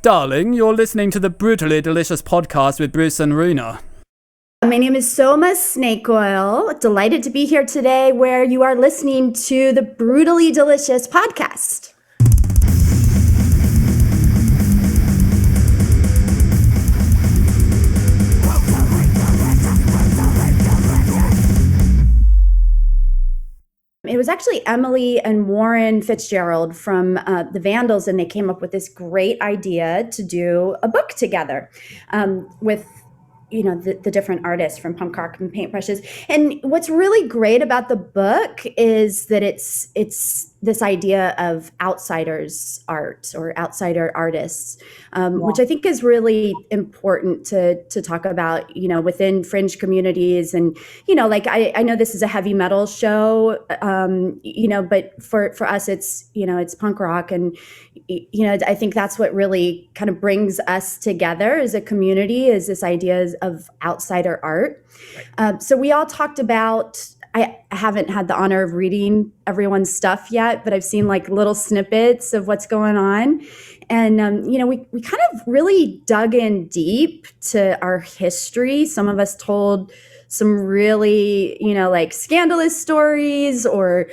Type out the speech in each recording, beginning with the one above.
Darling, you're listening to the Brutally Delicious podcast with Bruce and Riina. My name is Soma Snakeoil. Delighted to be here today where you are listening to the Brutally Delicious podcast. It was actually Emily and Warren Fitzgerald from the Vandals, and they came up with this great idea to do a book together with the different artists from punk rock and paintbrushes. And what's really great about the book is that it's this idea of outsiders art or outsider artists, which I think is really important to talk about, within fringe communities. And, I know this is a heavy metal show, but for us, it's punk rock. And, I think that's what really kind of brings us together as a community, is this idea of outsider art. Right. So we all talked about, I haven't had the honor of reading everyone's stuff yet, but I've seen like little snippets of what's going on. And, we kind of really dug in deep to our history. Some of us told some really, scandalous stories, or,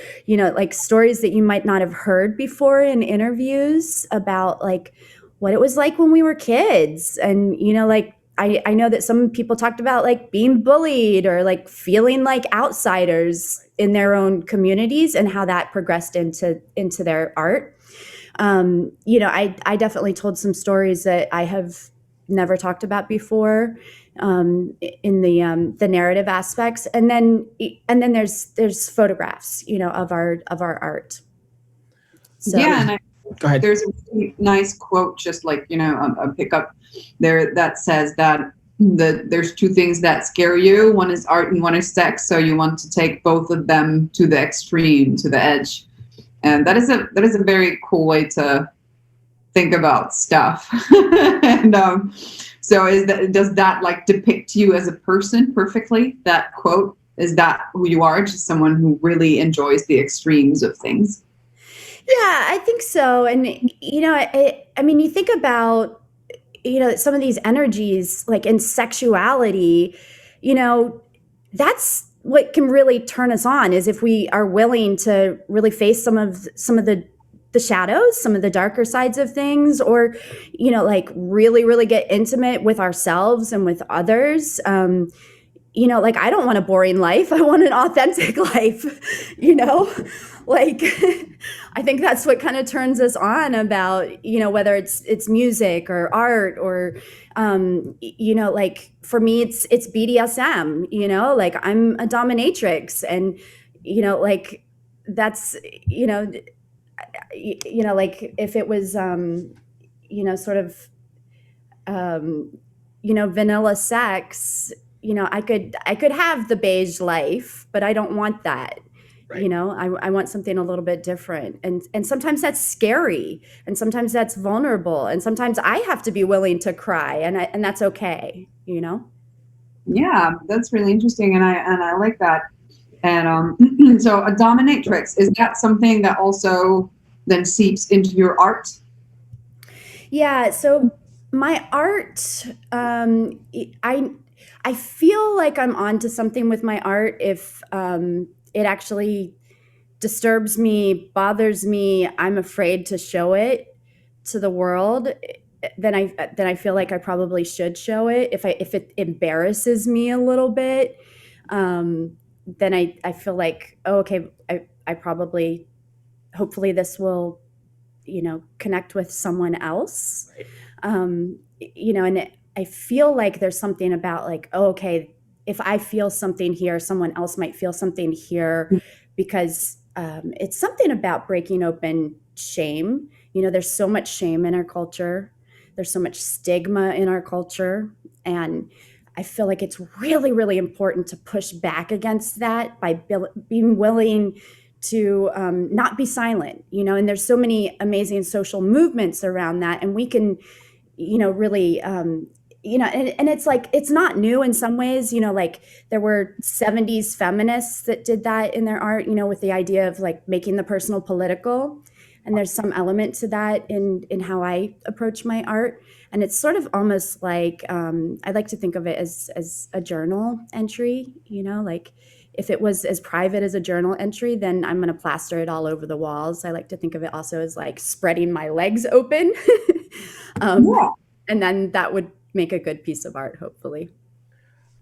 stories that you might not have heard before in interviews about like what it was like when we were kids. And, I know that some people talked about like being bullied or like feeling like outsiders in their own communities, and how that progressed into their art. I definitely told some stories that I have never talked about before in the narrative aspects, and then there's photographs, of our art. So, yeah, and go ahead. There's a really nice quote, just like a pickup there, that says that there's two things that scare you. One is art and one is sex. So you want to take both of them to the extreme, to the edge, and that is a very cool way to think about stuff. And so does that like depict you as a person perfectly? That quote, is that who you are? Just someone who really enjoys the extremes of things? Yeah, I think so. And, I mean, you think about, some of these energies, like in sexuality, that's what can really turn us on, is if we are willing to really face some of the shadows, some of the darker sides of things, or, really, really get intimate with ourselves and with others. I don't want a boring life. I want an authentic life, I think that's what kind of turns us on about, whether it's music or art or, for me, it's BDSM, I'm a dominatrix, and, that's, if it was, sort of, vanilla sex, I could have the beige life, but I don't want that. Right. I want something a little bit different. And sometimes that's scary, and sometimes that's vulnerable, and sometimes I have to be willing to cry, and that's okay, Yeah, that's really interesting, and I like that. And so a dominatrix, is that something that also then seeps into your art? Yeah, so my art, I feel like I'm onto something with my art if it actually disturbs me, bothers me, I'm afraid to show it to the world, then I feel like I probably should show it. If it embarrasses me a little bit, then I feel like, oh, okay, I probably, hopefully this will, connect with someone else. Right. And I feel like there's something about like, oh, okay, if I feel something here, someone else might feel something here, because it's something about breaking open shame. There's so much shame in our culture. There's so much stigma in our culture. And I feel like it's really, really important to push back against that by being willing to not be silent, and there's so many amazing social movements around that. And we can, really, and it's like, it's not new in some ways, like there were 70s feminists that did that in their art, with the idea of like making the personal political. And there's some element to that in how I approach my art. And it's sort of almost like, I like to think of it as a journal entry, like if it was as private as a journal entry, then I'm going to plaster it all over the walls. I like to think of it also as like spreading my legs open. Yeah. And then that would make a good piece of art, hopefully.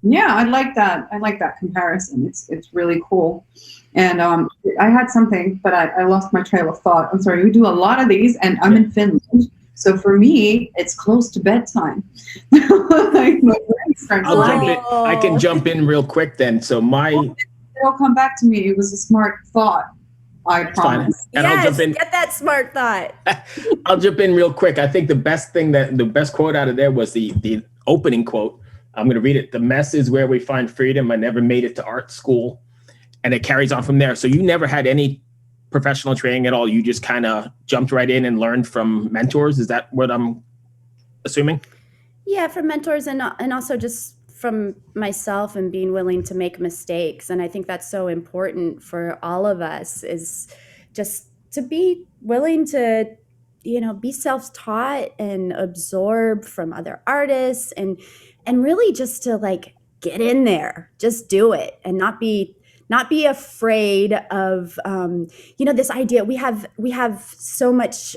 Yeah, I like that. I like that comparison. It's really cool. And I had something, but I lost my trail of thought. I'm sorry. We do a lot of these, and I'm in Finland, so for me, it's close to bedtime. Like, my brain's starting to I can jump in real quick then. So it'll come back to me. It was a smart thought. I promise. And yes, I'll jump in. Get that smart thought. I'll jump in real quick. I think the best quote out of there was the opening quote. I'm going to read it. The mess is where we find freedom. I never made it to art school. And it carries on from there. So you never had any professional training at all. You just kind of jumped right in and learned from mentors. Is that what I'm assuming? Yeah, from mentors and also just from myself and being willing to make mistakes. And I think that's so important for all of us, is just to be willing to, be self-taught and absorb from other artists and really just to like get in there, just do it and not be afraid of, this idea. We have so much,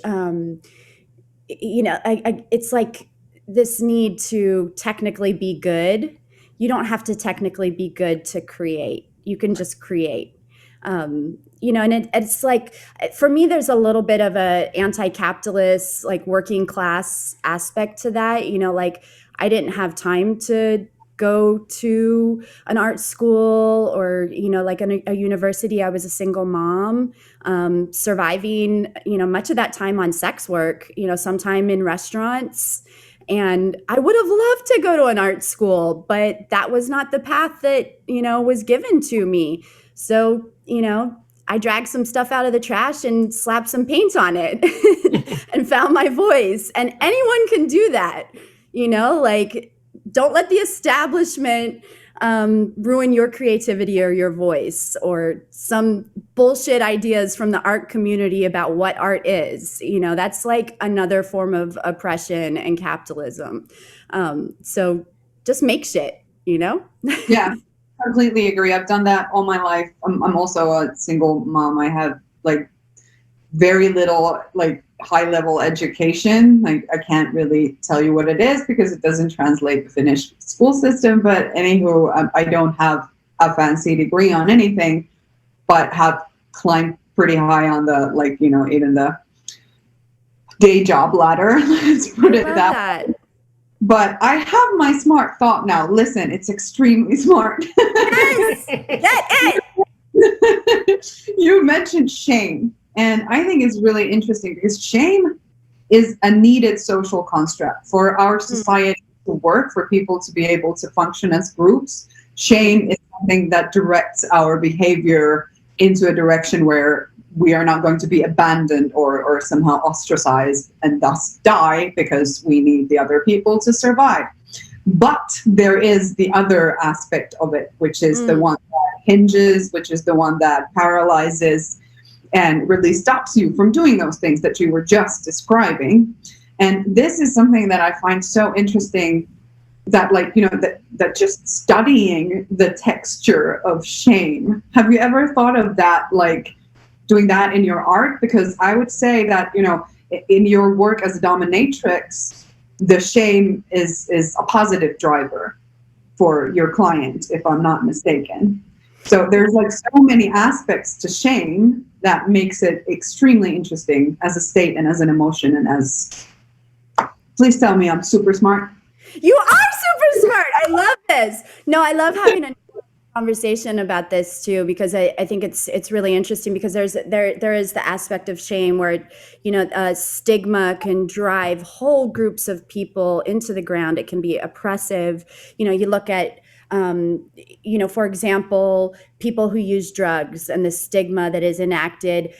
it's like this need to technically be good. You don't have to technically be good to create. You can just create. And it's like, for me, there's a little bit of a anti-capitalist, like working class aspect to that. Like I didn't have time to go to an art school or, like a university. I was a single mom, surviving, much of that time on sex work, sometime in restaurants. And I would have loved to go to an art school, but that was not the path that, was given to me. So, I dragged some stuff out of the trash and slapped some paint on it and found my voice. And anyone can do that, like, don't let the establishment ruin your creativity or your voice or some bullshit ideas from the art community about what art is. That's like another form of oppression and capitalism. So just make shit, Yeah, completely agree. I've done that all my life. I'm also a single mom. I have like very little like high level education. Like I can't really tell you what it is because it doesn't translate the Finnish school system. But anywho, I don't have a fancy degree on anything, but have climbed pretty high on the even the day job ladder. Let's put it that way. But I have my smart thought now. Listen, it's extremely smart. Yes, get it. You mentioned shame. And I think it's really interesting because shame is a needed social construct for our society to work, for people to be able to function as groups. Shame is something that directs our behavior into a direction where we are not going to be abandoned or somehow ostracized and thus die because we need the other people to survive. But there is the other aspect of it, which is the one that hinges, which is the one that paralyzes and really stops you from doing those things that you were just describing. And this is something that I find so interesting, that that just studying the texture of shame. Have you ever thought of that, like doing that in your art? Because I would say that, in your work as a dominatrix, the shame is a positive driver for your client, if I'm not mistaken. So there's like so many aspects to shame that makes it extremely interesting as a state and as an emotion and as, please tell me I'm super smart. You are super smart. I love this. No, I love having a conversation about this too, because I think it's really interesting, because there is the aspect of shame where, stigma can drive whole groups of people into the ground. It can be oppressive. You look at, for example, people who use drugs and the stigma that is enacted,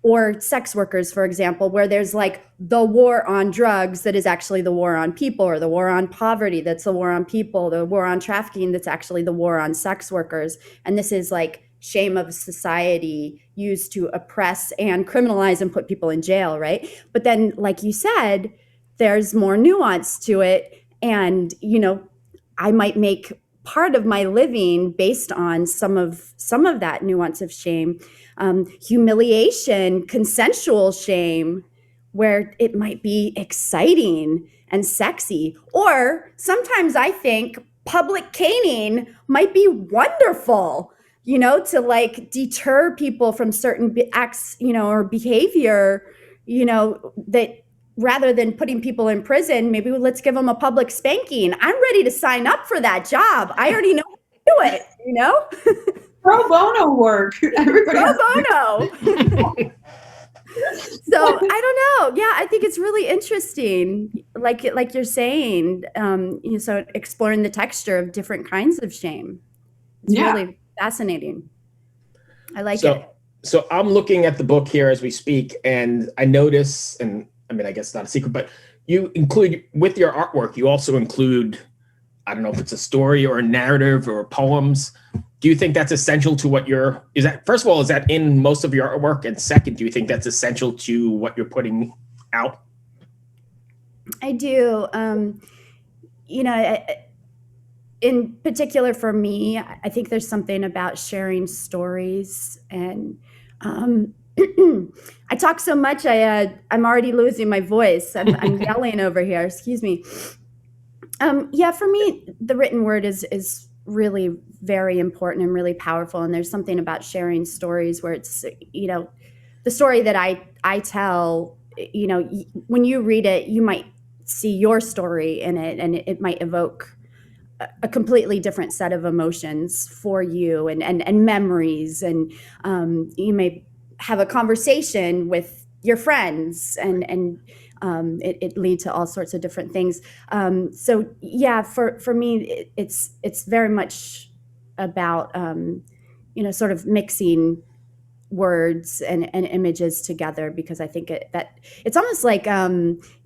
or sex workers, for example, where there's like the war on drugs that is actually the war on people, or the war on poverty that's the war on people, the war on trafficking that's actually the war on sex workers. And this is like shame of society used to oppress and criminalize and put people in jail, right? But then, like you said, there's more nuance to it. And, I might make part of my living based on some of that nuance of shame, humiliation, consensual shame, where it might be exciting and sexy. Or sometimes I think public caning might be wonderful, to like deter people from certain acts, or behavior, that rather than putting people in prison, maybe let's give them a public spanking. I'm ready to sign up for that job. I already know how to do it, Pro bono work. Everybody. Pro bono. So I don't know. Yeah, I think it's really interesting. Like you're saying, so exploring the texture of different kinds of shame. It's really fascinating. I like it. So I'm looking at the book here as we speak, and I notice, and I mean, I guess it's not a secret, but you include, with your artwork, you also include, I don't know if it's a story or a narrative or poems. Do you think that's essential to what first of all, is that in most of your artwork? And second, do you think that's essential to what you're putting out? I do. In particular for me, I think there's something about sharing stories, and I talk so much, I'm already losing my voice. I'm yelling over here. Excuse me. For me, the written word is really very important and really powerful. And there's something about sharing stories where it's, the story that I tell, when you read it, you might see your story in it, and it might evoke a completely different set of emotions for you and memories. And you may have a conversation with your friends, and it lead to all sorts of different things. For me, it's very much about sort of mixing words and images together, because I think that it's almost like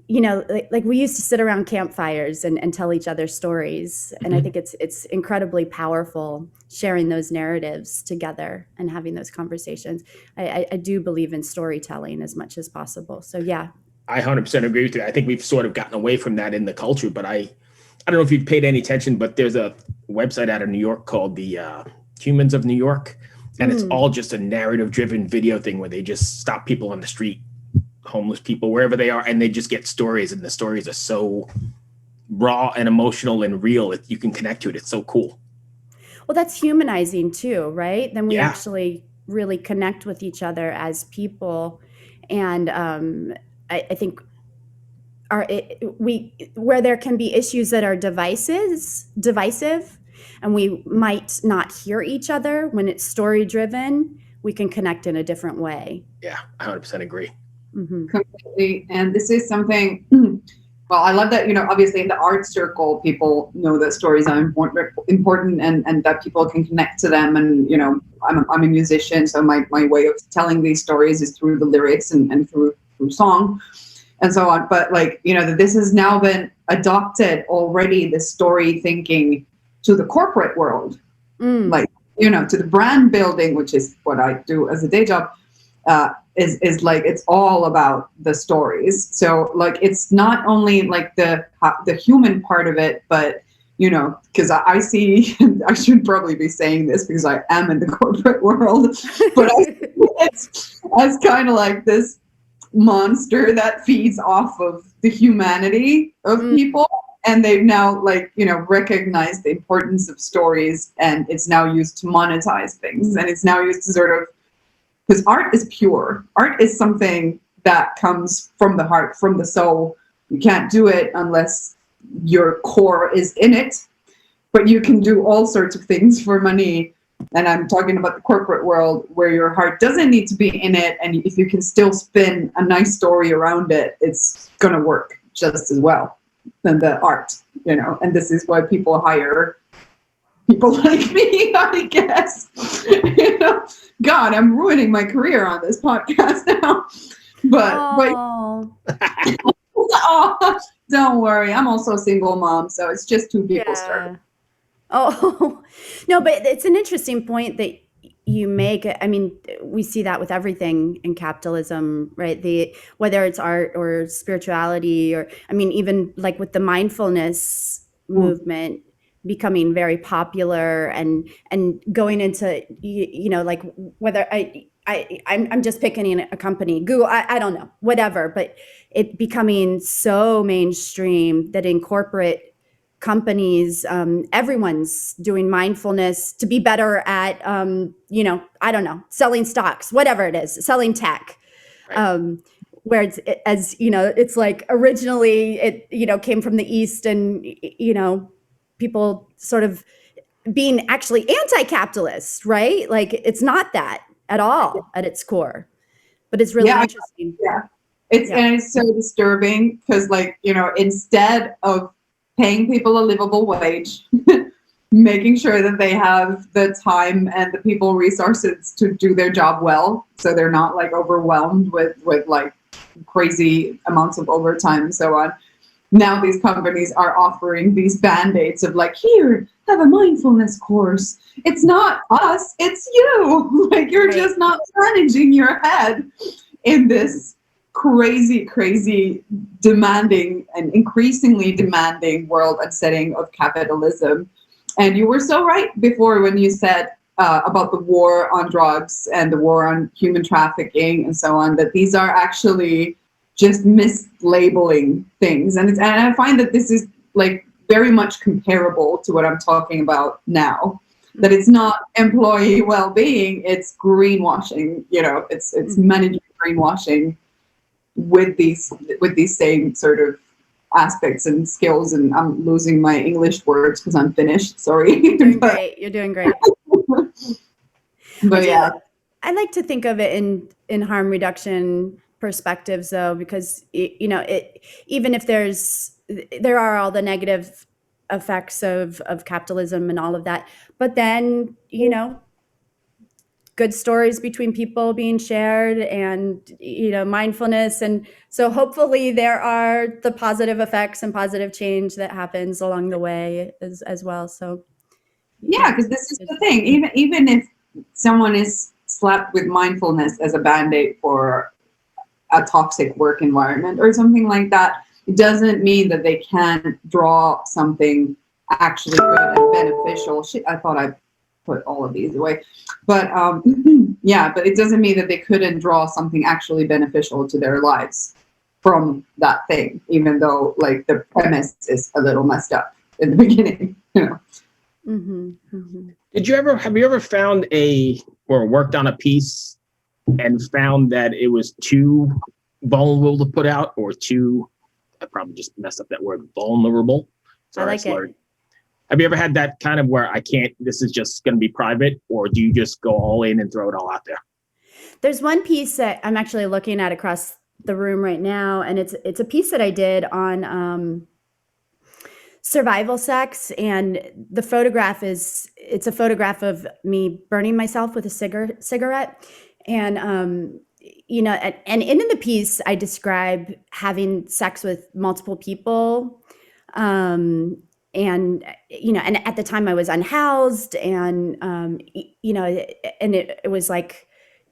like we used to sit around campfires and tell each other stories. And I think it's incredibly powerful sharing those narratives together and having those conversations. I do believe in storytelling as much as possible. So yeah. I 100% agree with you. I think we've sort of gotten away from that in the culture, but I don't know if you've paid any attention, but there's a website out of New York called the Humans of New York. And it's all just a narrative driven video thing where they just stop people on the street, homeless people, wherever they are, and they just get stories, and the stories are so raw and emotional and real. You can connect to it. It's so cool. Well, that's humanizing too, right? Then we actually really connect with each other as people. And I think where there can be issues that are divisive, and we might not hear each other, when it's story driven, we can connect in a different way. Yeah, I 100% agree. Mm-hmm. Completely. And this is something, well, I love that, obviously in the art circle, people know that stories are important and that people can connect to them. And, I'm a musician, so my way of telling these stories is through the lyrics and through song and so on. But this has now been adopted already, the story thinking, to the corporate world, to the brand building, which is what I do as a day job. Is like, it's all about the stories. So like, it's not only like the human part of it, but because I see, I should probably be saying this because I am in the corporate world, but it's as kind of like this monster that feeds off of the humanity of people. And they've now recognized the importance of stories, and it's now used to monetize things, and it's now used to sort of, because art is pure. Art is something that comes from the heart, from the soul. You can't do it unless your core is in it, but you can do all sorts of things for money. And I'm talking about the corporate world, where your heart doesn't need to be in it. And if you can still spin a nice story around it, it's going to work just as well than the art, and this is why people hire people like me, I guess. God, I'm ruining my career on this podcast now. But oh, don't worry. I'm also a single mom, so it's just two people starting. Oh, no, but it's an interesting point that you make, I mean, we see that with everything in capitalism, right? Whether it's art or spirituality, or, I mean, even like with the mindfulness movement becoming very popular, and going into, like, whether I'm just picking a company, Google, I don't know, whatever, but it becoming so mainstream that in corporate companies, everyone's doing mindfulness to be better at, I don't know, selling stocks, whatever it is, selling tech. Right. Where it's like originally it, came from the East, and, people sort of being actually anti-capitalist, right? Like, it's not that at all at its core, but it's really Yeah, interesting. yeah. And it's so disturbing because, like, instead of paying people a livable wage, making sure that they have the time and the people resources to do their job well, so they're not like overwhelmed with like crazy amounts of overtime and so on. Now these companies are offering these band-aids of like, here, have a mindfulness course. It's not us, it's you. Like, you're Right. just not managing your head in this crazy demanding and increasingly demanding world and setting of capitalism. And you were so right before when you said about the war on drugs and the war on human trafficking and so on, that these are actually just mislabeling things. And I find that this is like very much comparable to what I'm talking about now. That it's not employee well-being, it's greenwashing. It's management greenwashing with these same sort of aspects and skills. And I'm losing my English words because I'm Finnish. Sorry. You're doing great. You're doing great. But yeah. I like to think of it in harm reduction perspectives, though, because even if there are all the negative effects of capitalism and all of that, but then good stories between people being shared, and mindfulness, and so hopefully there are the positive effects and positive change that happens along the way as well. So yeah, because this is the thing. Even if someone is slapped with mindfulness as a band-aid for a toxic work environment or something like that, it doesn't mean that they can't draw something actually good and beneficial. Shit, I thought I put all of these away. But yeah, but it doesn't mean that they couldn't draw something actually beneficial to their lives from that thing, even though like the premise is a little messed up in the beginning. Have you ever found or worked on a piece and found that it was too vulnerable to put out, or too, I probably just messed up that word, vulnerable? I like it. Have you ever had that kind of where this is just going to be private, or do you just go all in and throw it all out there? There's one piece that I'm actually looking at across the room right now, and it's a piece that I did on survival sex, and the photograph it's a photograph of me burning myself with a cigarette, and and in the piece I describe having sex with multiple people, and and at the time I was unhoused, and and it was like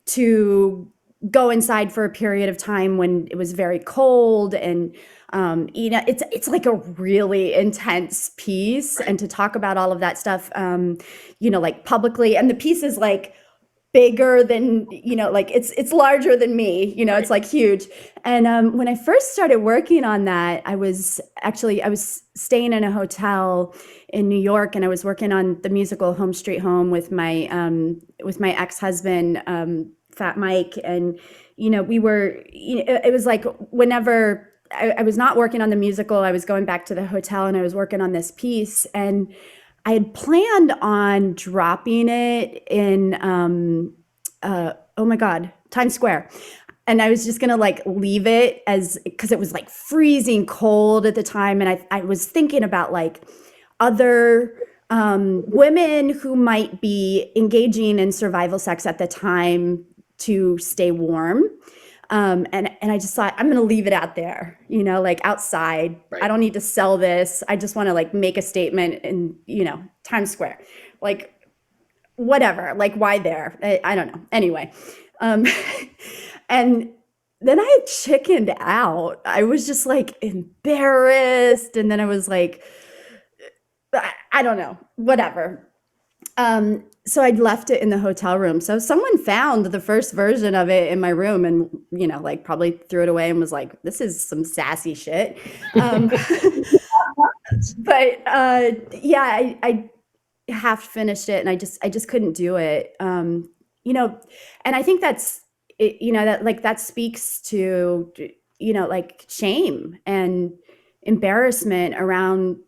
to go inside for a period of time when it was very cold, and it's like a really intense piece, and to talk about all of that stuff like publicly, and the piece is like bigger than like it's larger than me, it's like huge. And when I first started working on that, I was staying in a hotel in New York, and I was working on the musical Home Street Home with my ex-husband, Fat Mike, and we were it was like whenever I was not working on the musical, I was going back to the hotel and I was working on this piece, and I had planned on dropping it in oh my God, Times Square. And I was just gonna like leave it because it was like freezing cold at the time, and I was thinking about like other women who might be engaging in survival sex at the time to stay warm. And I just thought, I'm gonna leave it out there, like outside. Right. I don't need to sell this. I just want to like make a statement in, Times Square. Like, whatever, like why there? I don't know. Anyway, and then I chickened out. I was just like embarrassed. And then I was like, I don't know, whatever. So I'd left it in the hotel room. So someone found the first version of it in my room and, you know, like probably threw it away and was like, this is some sassy shit. But yeah, I half finished it and I just couldn't do it. You know, and I think that's, you know, that speaks to, you know, like shame and embarrassment around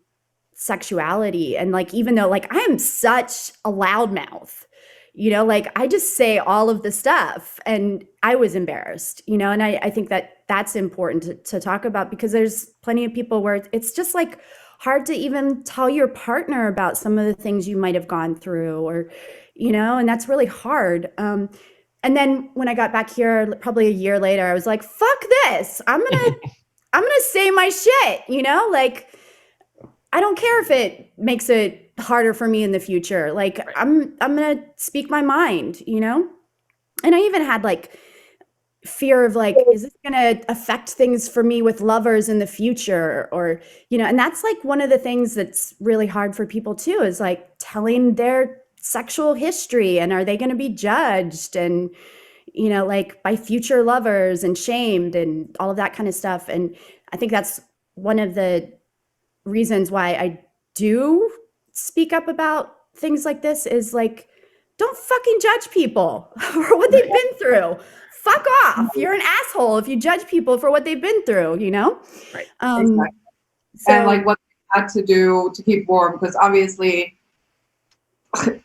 sexuality. And like, even though like I am such a loudmouth, you know, like I just say all of the stuff and I was embarrassed, you know, and I think that's important to talk about because there's plenty of people where it's just like hard to even tell your partner about some of the things you might have gone through or, you know, and that's really hard. And then when I got back here, probably a year later, I was like, fuck this. I'm going to say my shit, you know, like, I don't care if it makes it harder for me in the future. Like I'm going to speak my mind, you know? And I even had like fear of like, is this going to affect things for me with lovers in the future? Or, you know, and that's like one of the things that's really hard for people too, is like telling their sexual history and are they going to be judged and, you know, like by future lovers and shamed and all of that kind of stuff. And I think that's one of the reasons why I do speak up about things like this is like, don't fucking judge people for what they've been through. Fuck off. You're an asshole if you judge people for what they've been through, you know? Right. Exactly. So, and like what they had to do to keep warm, because obviously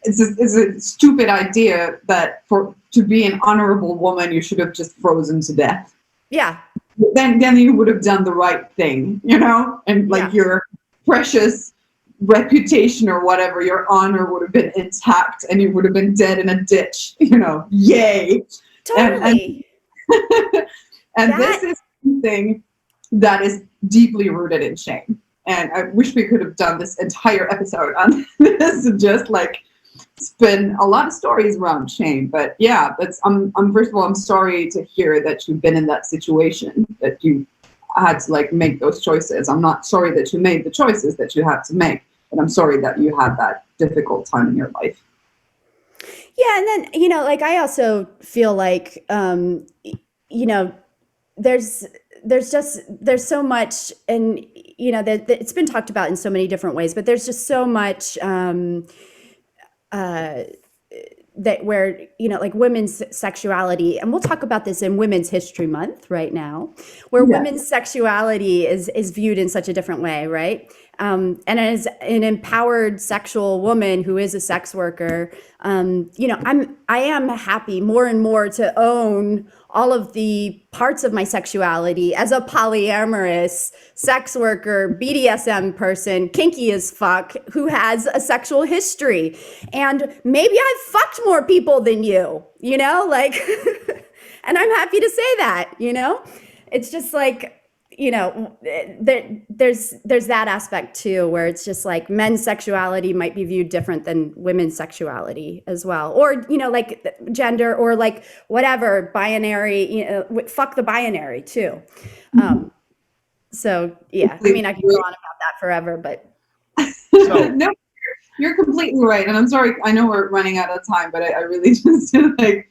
it's a stupid idea that to be an honorable woman, you should have just frozen to death. Yeah. Then you would have done the right thing, you know, and like your precious reputation or whatever, your honor would have been intact and you would have been dead in a ditch, you know, yay. Totally. And this is something that is deeply rooted in shame. And I wish we could have done this entire episode on this and just like spin a lot of stories around shame. But yeah, I'm first of all, I'm sorry to hear that you've been in that situation, that you had to like make those choices. I'm not sorry that you made the choices that you had to make, but I'm sorry that you had that difficult time in your life. Yeah. And then, you know, like I also feel like, you know, there's so much, and, you know, that it's been talked about in so many different ways, but there's just so much, that where, you know, like women's sexuality, and we'll talk about this in Women's History Month right now, where women's sexuality is viewed in such a different way, right? And as an empowered sexual woman who is a sex worker, you know, I am happy more and more to own all of the parts of my sexuality as a polyamorous sex worker, BDSM person, kinky as fuck, who has a sexual history. And maybe I've fucked more people than you know, like, and I'm happy to say that, you know, it's just like, you know, there's that aspect too, where it's just like men's sexuality might be viewed different than women's sexuality as well. Or, you know, like gender or like whatever binary, you know, fuck the binary too. So yeah, I mean, I can go on about that forever, but. No, you're completely right. And I'm sorry, I know we're running out of time, but I really just like,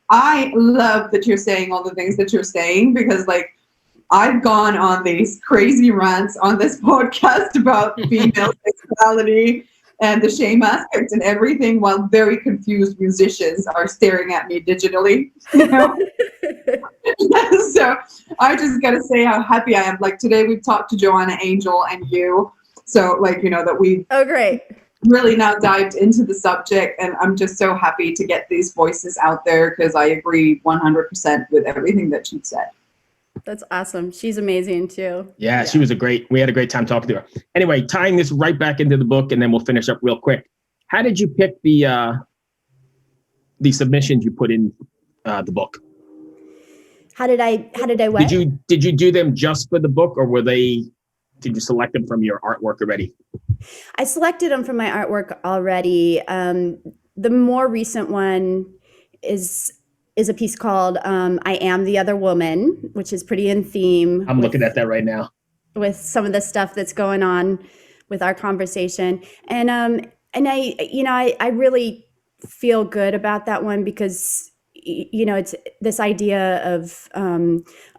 I love that you're saying all the things that you're saying, because like, I've gone on these crazy rants on this podcast about female sexuality and the shame aspect and everything, while very confused musicians are staring at me digitally. You know? So I just got to say how happy I am. Like today we've talked to Joanna Angel and you. So like, you know, that we great. Really now dived into the subject, and I'm just so happy to get these voices out there, because I agree 100% with everything that you said. That's awesome. She's amazing too. Yeah, she was we had a great time talking to her. Anyway, tying this right back into the book, and then we'll finish up real quick. How did you pick the submissions you put in the book? How did I what? Did you do them just for the book, or did you select them from your artwork already? I selected them from my artwork already. the more recent one is a piece called I Am the Other Woman, which is pretty in theme. I'm looking at that right now. With some of the stuff that's going on with our conversation. And I really feel good about that one because, it's this idea of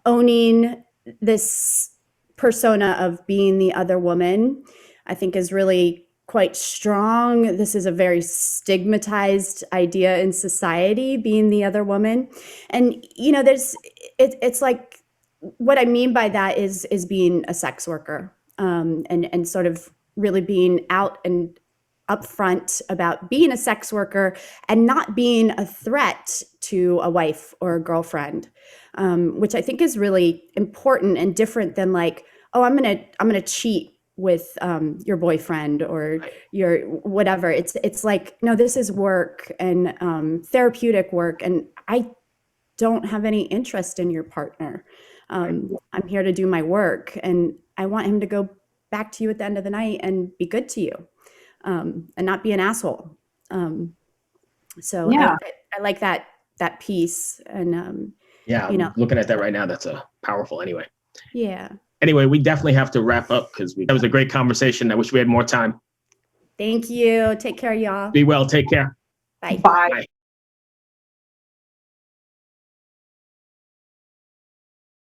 owning this persona of being the other woman, I think is really quite strong. This is a very stigmatized idea in society, being the other woman. And, it's like, what I mean by that is being a sex worker, and sort of really being out and upfront about being a sex worker and not being a threat to a wife or a girlfriend, which I think is really important and different than like, oh, I'm gonna cheat with your boyfriend or your whatever. It's like, no, this is work and therapeutic work, and I don't have any interest in your partner. I'm here to do my work, and I want him to go back to you at the end of the night and be good to you, and not be an asshole. So Yeah. I like that piece. And I'm looking at that right now. That's a powerful anyway. Yeah. Anyway, we definitely have to wrap up because that was a great conversation. I wish we had more time. Thank you. Take care, y'all. Be well. Take care. Bye. Bye. Bye.